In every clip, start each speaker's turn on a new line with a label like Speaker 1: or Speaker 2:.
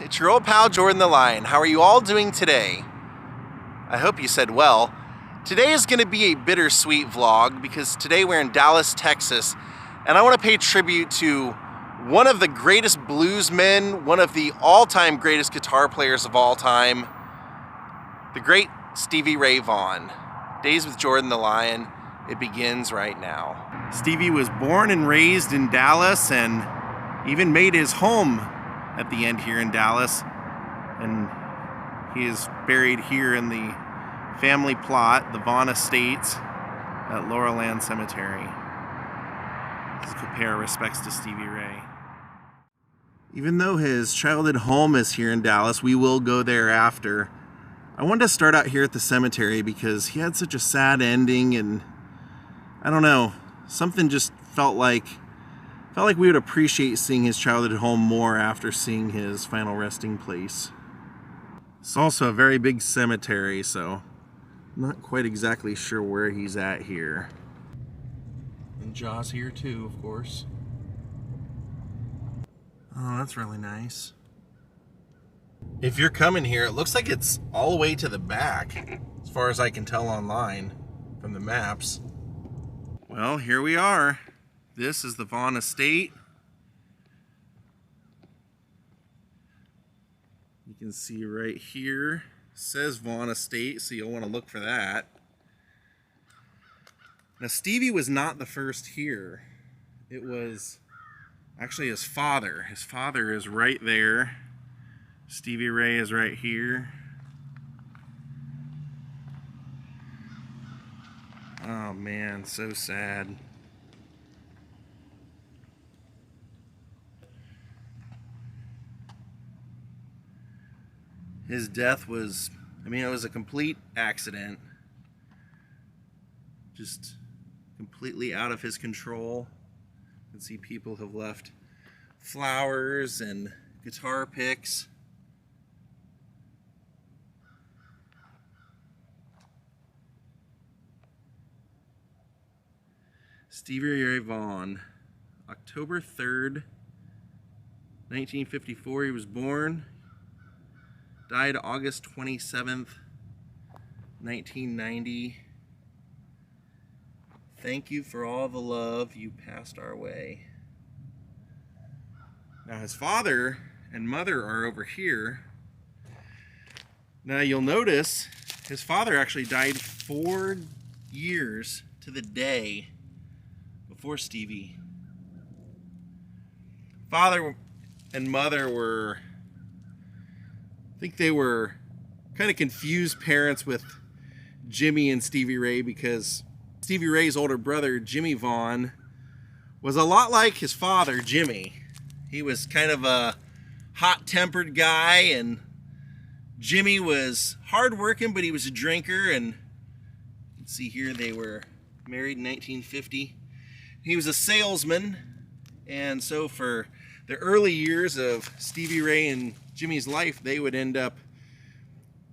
Speaker 1: It's your old pal Jordan the Lion. How are you all doing today? I hope you said well. Today is going to be a bittersweet vlog because today we're in Dallas, Texas, and I want to pay tribute to one of the greatest bluesmen, one of the all-time greatest guitar players of all time, the great Stevie Ray Vaughan. Daze with Jordan the Lion. It begins right now. Stevie was born and raised in Dallas and even made his home at the end here in Dallas, and he is buried here in the family plot, the Vaughan Estates at Laurelland Cemetery. Let's pay our respects to Stevie Ray. Even though his childhood home is here in Dallas, we will go there after. I wanted to start out here at the cemetery because he had such a sad ending, and I don't know, something just felt like we would appreciate seeing his childhood home more after seeing his final resting place. It's also a very big cemetery, so I'm not quite exactly sure where he's at here. And Jaw's here too, of course. Oh, that's really nice. If you're coming here, it looks like it's all the way to the back, as far as I can tell online from the maps. Well, here we are. This is the Vaughan Estate. You can see right here, it says Vaughan Estate, so you'll want to look for that. Now, Stevie was not the first here. It was actually his father. His father is right there. Stevie Ray is right here. Oh man, so sad. His death was, it was a complete accident. Just completely out of his control. You can see people have left flowers and guitar picks. Stevie Ray Vaughan, October 3rd, 1954, he was born. Died August 27th, 1990. Thank you for all the love you passed our way. Now his father and mother are over here. Now you'll notice his father actually died 4 years to the day before Stevie. Father and mother were, I think they were kind of confused parents with Jimmy and Stevie Ray, because Stevie Ray's older brother, Jimmy Vaughan, was a lot like his father, Jimmy. He was kind of a hot-tempered guy, and Jimmy was hard-working, but he was a drinker, and you can see here they were married in 1950. He was a salesman, and so for the early years of Stevie Ray and Jimmy's life, they would end up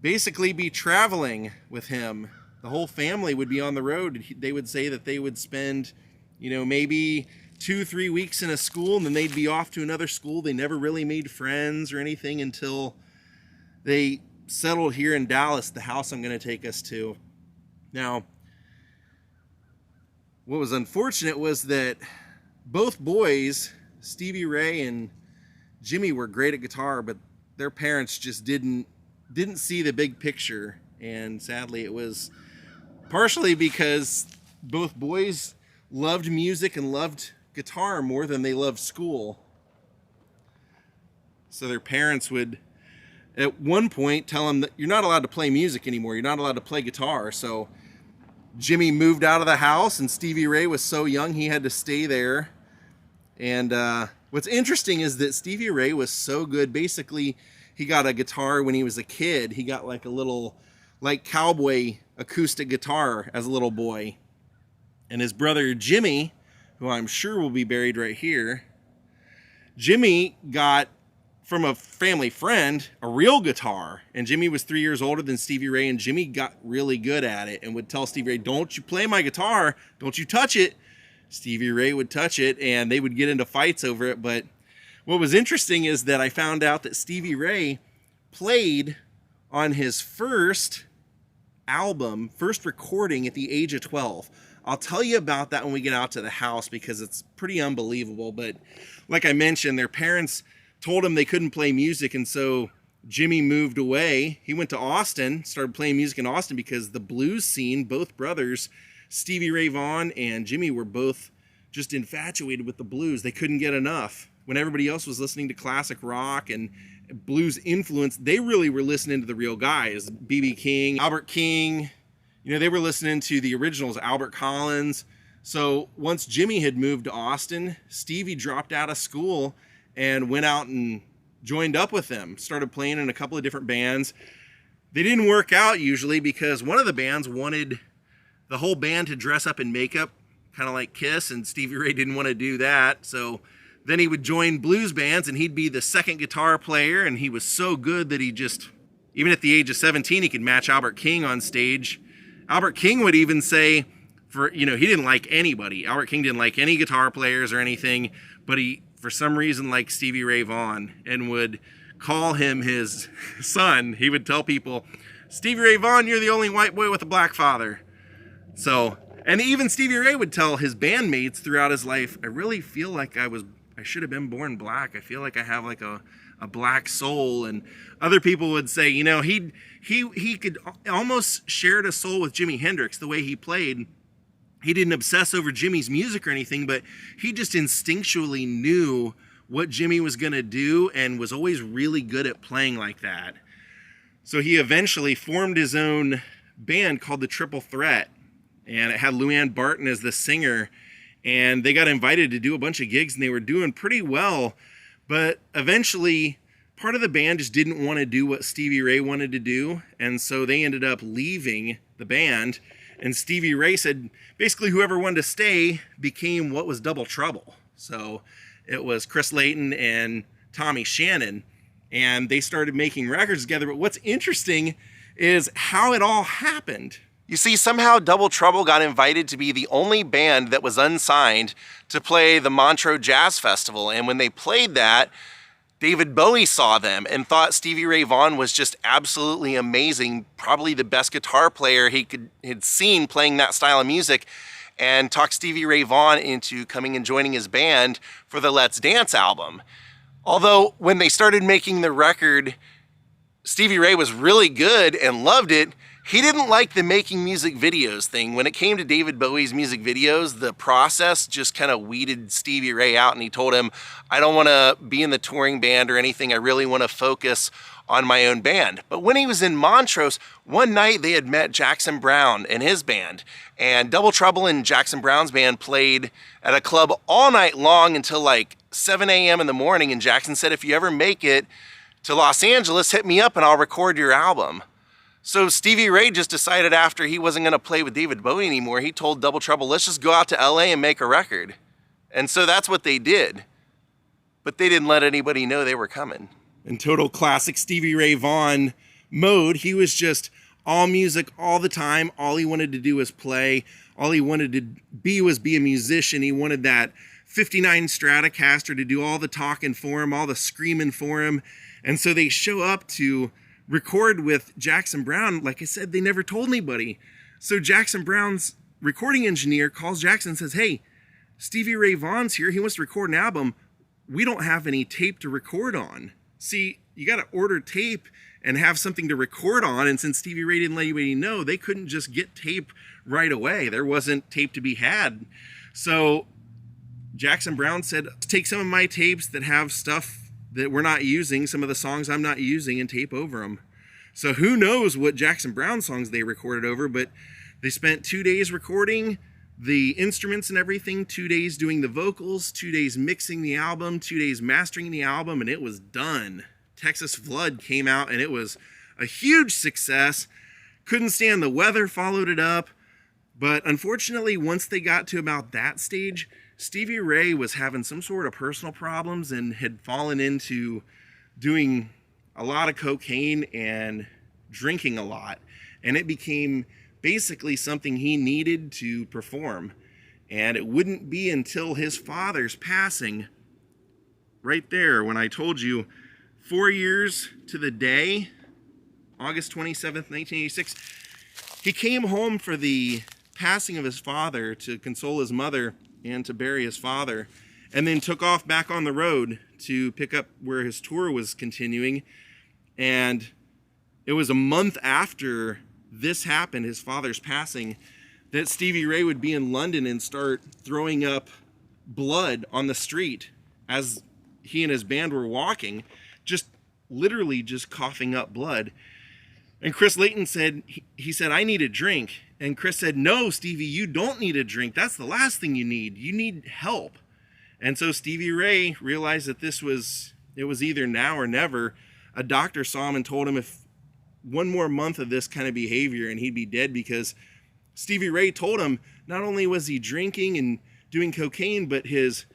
Speaker 1: basically be traveling with him. The whole family would be on the road. They would say that they would spend, maybe 2-3 weeks in a school, and then they'd be off to another school. They never really made friends or anything until they settled here in Dallas, the house I'm going to take us to. Now, what was unfortunate was that both boys, Stevie Ray and Jimmy, were great at guitar, but their parents just didn't see the big picture. And sadly, it was partially because both boys loved music and loved guitar more than they loved school. So their parents would, at one point, tell them that you're not allowed to play music anymore. You're not allowed to play guitar. So Jimmy moved out of the house, and Stevie Ray was so young he had to stay there. And what's interesting is that Stevie Ray was so good. Basically, he got a guitar when he was a kid. He got like a little, cowboy acoustic guitar as a little boy. And his brother Jimmy, who I'm sure will be buried right here, Jimmy got from a family friend a real guitar, and Jimmy was 3 years older than Stevie Ray, and Jimmy got really good at it and would tell Stevie Ray, "Don't you play my guitar, don't you touch it." Stevie Ray would touch it, and they would get into fights over it. But what was interesting is that I found out that Stevie Ray played on his first album, first recording, at the age of 12. I'll tell you about that when we get out to the house, because it's pretty unbelievable. But like I mentioned, their parents told him they couldn't play music, and so Jimmy moved away. He went to Austin, started playing music in Austin, because the blues scene, both brothers, Stevie Ray Vaughan and Jimmy, were both just infatuated with the blues. They couldn't get enough. When everybody else was listening to classic rock and blues influence, they really were listening to the real guys. B.B. King, Albert King, they were listening to the originals, Albert Collins. So once Jimmy had moved to Austin, Stevie dropped out of school and went out and joined up with them, started playing in a couple of different bands. They didn't work out usually, because one of the bands wanted the whole band to dress up in makeup, kind of like Kiss, and Stevie Ray didn't want to do that. So then he would join blues bands, and he'd be the second guitar player, and he was so good that he just, even at the age of 17, he could match Albert King on stage. Albert King would even say, he didn't like anybody. Albert King didn't like any guitar players or anything, but he, for some reason, liked Stevie Ray Vaughan and would call him his son. He would tell people, "Stevie Ray Vaughan, you're the only white boy with a black father." So, and even Stevie Ray would tell his bandmates throughout his life, "I really feel like I should have been born black. I feel like I have like a black soul." And other people would say, he could almost shared a soul with Jimi Hendrix the way he played. He didn't obsess over Jimmy's music or anything, but he just instinctually knew what Jimmy was going to do and was always really good at playing like that. So he eventually formed his own band called the Triple Threat, and it had Luann Barton as the singer, and they got invited to do a bunch of gigs, and they were doing pretty well. But eventually, part of the band just didn't want to do what Stevie Ray wanted to do, and so they ended up leaving the band. And Stevie Ray said, basically, whoever wanted to stay became what was Double Trouble. So it was Chris Layton and Tommy Shannon, and they started making records together. But what's interesting is how it all happened. You see, somehow Double Trouble got invited to be the only band that was unsigned to play the Montreux Jazz Festival. And when they played that, David Bowie saw them and thought Stevie Ray Vaughan was just absolutely amazing, probably the best guitar player had seen playing that style of music, and talked Stevie Ray Vaughan into coming and joining his band for the Let's Dance album. Although when they started making the record, Stevie Ray was really good and loved it. He didn't like the making music videos thing. When it came to David Bowie's music videos, the process just kind of weeded Stevie Ray out, and he told him, "I don't want to be in the touring band or anything. I really want to focus on my own band." But when he was in Montrose, one night they had met Jackson Browne and his band, and Double Trouble and Jackson Browne's band played at a club all night long until like 7 a.m. in the morning, and Jackson said, "If you ever make it to Los Angeles, hit me up and I'll record your album." So Stevie Ray just decided after he wasn't going to play with David Bowie anymore, he told Double Trouble, "Let's just go out to LA and make a record." And so that's what they did. But they didn't let anybody know they were coming. In total classic Stevie Ray Vaughan mode, he was just all music all the time. All he wanted to do was play. All he wanted to be was be a musician. He wanted that 59 Stratocaster to do all the talking for him, all the screaming for him. And so they show up to record with Jackson Browne. Like I said, they never told anybody. So Jackson Browne's recording engineer calls Jackson and says, "Hey, Stevie Ray Vaughan's here. He wants to record an album. We don't have any tape to record on." See, you got to order tape and have something to record on. And since Stevie Ray didn't let anybody know, they couldn't just get tape right away. There wasn't tape to be had. So Jackson Browne said, "Take some of my tapes that have stuff that we're not using, some of the songs I'm not using, and tape over them." So who knows what Jackson Browne songs they recorded over, but they spent 2 days recording the instruments and everything, 2 days doing the vocals, 2 days mixing the album, 2 days mastering the album, and it was done. Texas Flood came out, and it was a huge success. Couldn't stand the weather, followed it up. But unfortunately, once they got to about that stage, Stevie Ray was having some sort of personal problems and had fallen into doing a lot of cocaine and drinking a lot. And it became basically something he needed to perform. And it wouldn't be until his father's passing, right there, when I told you 4 years to the day, August 27th, 1986, he came home for the passing of his father to console his mother and to bury his father, and then took off back on the road to pick up where his tour was continuing. And it was a month after this happened, his father's passing, that Stevie Ray would be in London and start throwing up blood on the street as he and his band were walking, just literally just coughing up blood. And Chris Layton said, he said, "I need a drink." And Chris said, "No, Stevie, you don't need a drink. That's the last thing you need. You need help." And so Stevie Ray realized that it was either now or never. A doctor saw him and told him if one more month of this kind of behavior and he'd be dead, because Stevie Ray told him not only was he drinking and doing cocaine, but his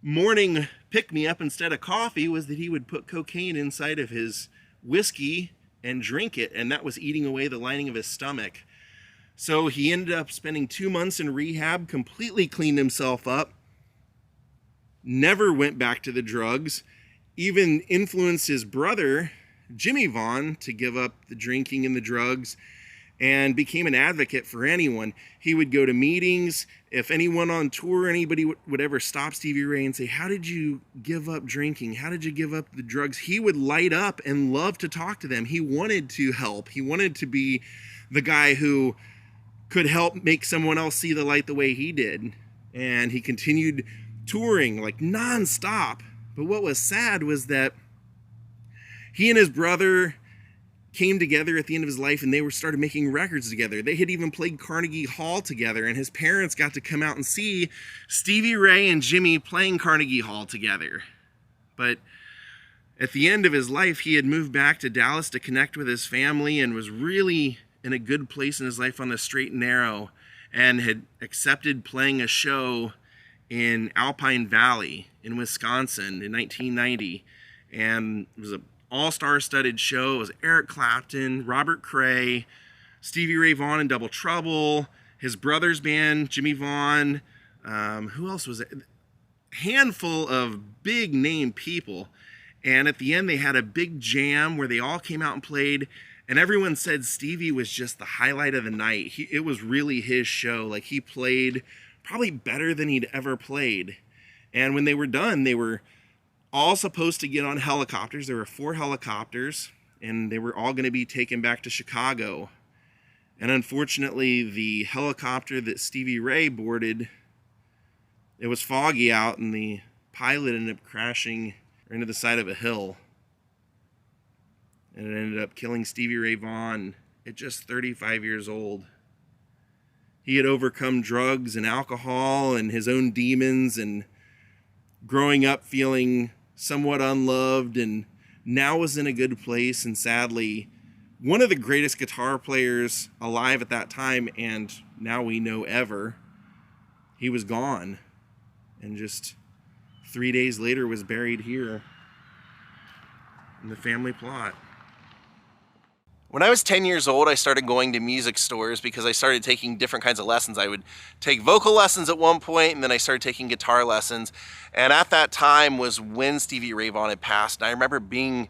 Speaker 1: morning pick-me-up instead of coffee was that he would put cocaine inside of his whiskey and drink it, and that was eating away the lining of his stomach. So he ended up spending 2 months in rehab, completely cleaned himself up, never went back to the drugs, even influenced his brother, Jimmy Vaughn, to give up the drinking and the drugs, and became an advocate for anyone. He would go to meetings. If anyone on tour, anybody would ever stop Stevie Ray and say, "How did you give up drinking? How did you give up the drugs?" He would light up and love to talk to them. He wanted to help. He wanted to be the guy who could help make someone else see the light the way he did. And he continued touring like nonstop. But what was sad was that he and his brother came together at the end of his life, and they started making records together. They had even played Carnegie Hall together, and his parents got to come out and see Stevie Ray and Jimmy playing Carnegie Hall together. But at the end of his life, he had moved back to Dallas to connect with his family and was really in a good place in his life on the straight and narrow, and had accepted playing a show in Alpine Valley in Wisconsin in 1990. And it was an all-star studded show. It was Eric Clapton, Robert Cray, Stevie Ray Vaughan and Double Trouble, his brother's band, Jimmy Vaughn. Who else was it? A handful of big name people. And at the end, they had a big jam where they all came out and played. And everyone said Stevie was just the highlight of the night. It was really his show. Like, he played probably better than he'd ever played. And when they were done, they were all supposed to get on helicopters. There were 4 helicopters, and they were all going to be taken back to Chicago. And unfortunately, the helicopter that Stevie Ray boarded, it was foggy out, and the pilot ended up crashing into the side of a hill. And it ended up killing Stevie Ray Vaughan at just 35 years old. He had overcome drugs and alcohol and his own demons, and growing up feeling somewhat unloved, and now was in a good place. And sadly, one of the greatest guitar players alive at that time, and now we know ever, he was gone. And just 3 days later was buried here in the family plot. When I was 10 years old, I started going to music stores because I started taking different kinds of lessons. I would take vocal lessons at one point, and then I started taking guitar lessons. And at that time was when Stevie Ray Vaughan had passed. And I remember being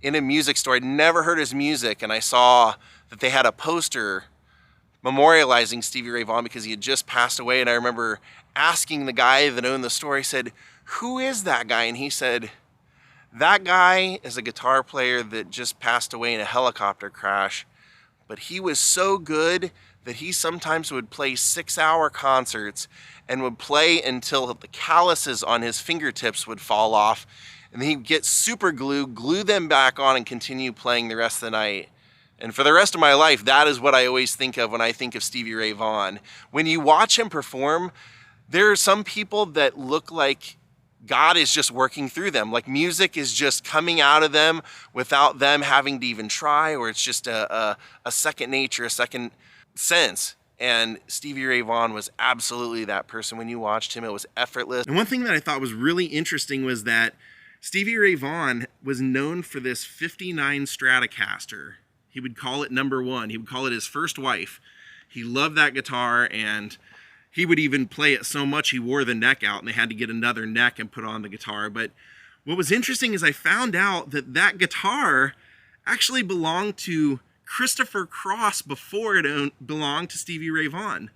Speaker 1: in a music store. I'd never heard his music, and I saw that they had a poster memorializing Stevie Ray Vaughan because he had just passed away. And I remember asking the guy that owned the store, he said, "Who is that guy?" And he said, "That guy is a guitar player that just passed away in a helicopter crash, but he was so good that he sometimes would play 6-hour concerts and would play until the calluses on his fingertips would fall off, and then he'd get super glue, glue them back on, and continue playing the rest of the night." And for the rest of my life, that is what I always think of when I think of Stevie Ray Vaughan. When you watch him perform, there are some people that look like God is just working through them. Like music is just coming out of them without them having to even try, or it's just a second nature, a second sense. And Stevie Ray Vaughan was absolutely that person. When you watched him, it was effortless. And one thing that I thought was really interesting was that Stevie Ray Vaughan was known for this 59 Stratocaster. He would call it number one. He would call it his first wife. He loved that guitar, and he would even play it so much he wore the neck out, and they had to get another neck and put on the guitar. But what was interesting is I found out that that guitar actually belonged to Christopher Cross before it belonged to Stevie Ray Vaughan.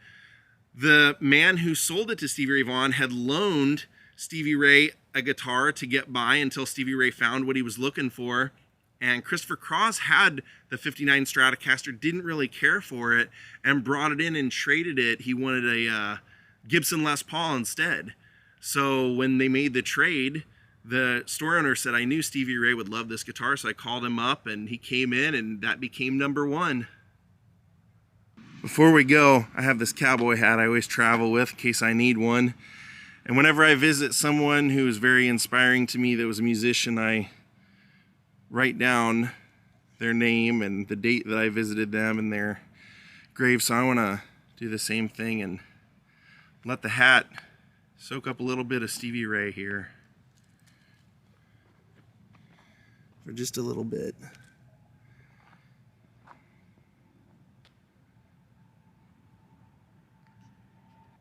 Speaker 1: The man who sold it to Stevie Ray Vaughan had loaned Stevie Ray a guitar to get by until Stevie Ray found what he was looking for. And Christopher Cross had the 59 Stratocaster, didn't really care for it, and brought it in and traded it. He wanted a Gibson Les Paul instead. So when they made the trade, the store owner said, I knew Stevie Ray would love this guitar, so I called him up, and he came in, and that became number one. Before we go, I have this cowboy hat I always travel with in case I need one. And whenever I visit someone who is very inspiring to me that was a musician, I write down their name and the date that I visited them and their grave. So I want to do the same thing and let the hat soak up a little bit of Stevie Ray here for just a little bit.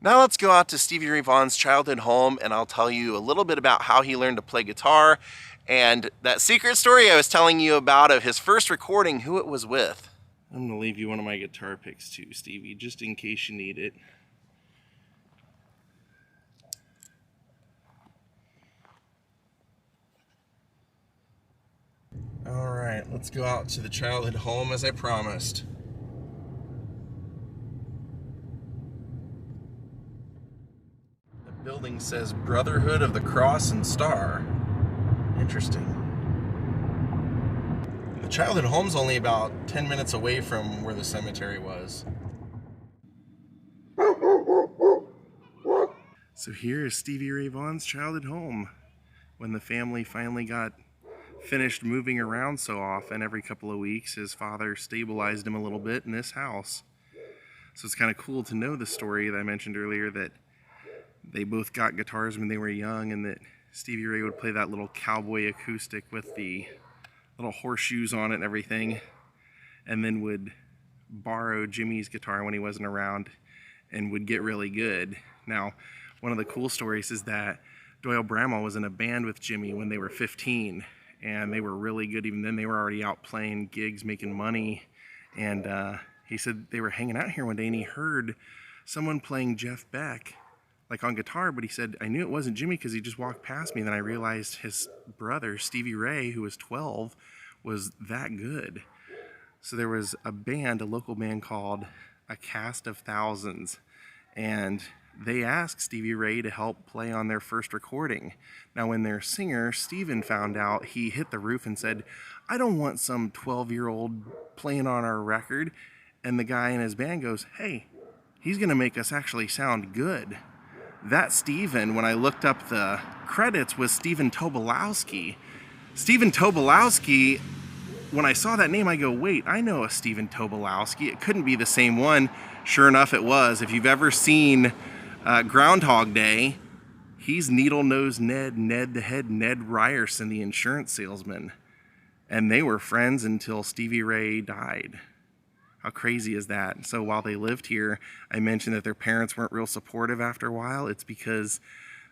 Speaker 1: Now let's go out to Stevie Ray Vaughan's childhood home, and I'll tell you a little bit about how he learned to play guitar and that secret story I was telling you about of his first recording, who it was with. I'm gonna leave you one of my guitar picks too, Stevie, just in case you need it. All right, let's go out to the childhood home as I promised. The building says Brotherhood of the Cross and Star. Interesting. The childhood home's only about 10 minutes away from where the cemetery was. So here is Stevie Ray Vaughan's childhood home. When the family finally got finished moving around so often every couple of weeks, his father stabilized him a little bit in this house. So it's kind of cool to know the story that I mentioned earlier, that they both got guitars when they were young, and that Stevie Ray would play that little cowboy acoustic with the little horseshoes on it and everything, and then would borrow Jimmy's guitar when he wasn't around and would get really good. Now, one of the cool stories is that Doyle Bramall was in a band with Jimmy when they were 15, and they were really good. Even then, they were already out playing gigs, making money, and he said they were hanging out here one day and he heard someone playing Jeff Beck like on guitar, but he said, I knew it wasn't Jimmy because he just walked past me, and then I realized his brother, Stevie Ray, who was 12, was that good. So there was a band, a local band called A Cast of Thousands, and they asked Stevie Ray to help play on their first recording. Now when their singer, Steven, found out, he hit the roof and said, I don't want some 12-year-old playing on our record. And the guy in his band goes, hey, he's gonna make us actually sound good. That Steven, when I looked up the credits, was Stephen Tobolowsky. Stephen Tobolowsky, when I saw that name, I go, wait, I know a Stephen Tobolowsky. It couldn't be the same one. Sure enough, it was. If you've ever seen Groundhog Day, he's Needle-Nosed Ned, Ned the Head, Ned Ryerson, the insurance salesman. And they were friends until Stevie Ray died. How crazy is that? So while they lived here, I mentioned that their parents weren't real supportive after a while. It's because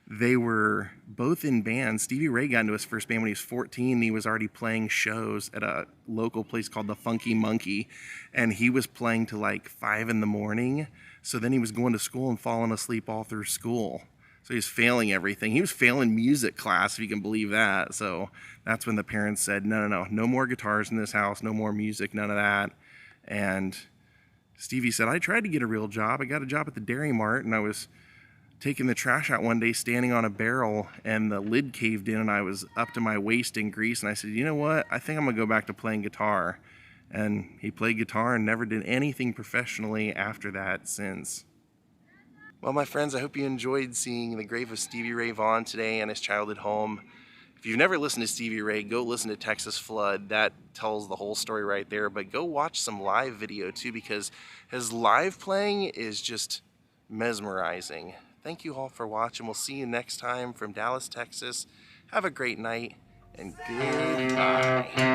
Speaker 1: they were both in bands. Stevie Ray got into his first band when he was 14. He was already playing shows at a local place called the Funky Monkey, and he was playing to like 5 in the morning. So then he was going to school and falling asleep all through school. So he was failing everything. He was failing music class, if you can believe that. So that's when the parents said, no more guitars in this house, no more music, none of that. And Stevie said, I tried to get a real job. I got a job at the Dairy Mart, and I was taking the trash out one day, standing on a barrel, and the lid caved in, and I was up to my waist in grease. And I said, you know what? I think I'm gonna go back to playing guitar. And he played guitar and never did anything professionally after that since. Well, my friends, I hope you enjoyed seeing the grave of Stevie Ray Vaughan today and his childhood home. If you've never listened to Stevie Ray, go listen to Texas Flood. That tells the whole story right there. But go watch some live video too, because his live playing is just mesmerizing. Thank you all for watching. We'll see you next time from Dallas, Texas. Have a great night and goodbye.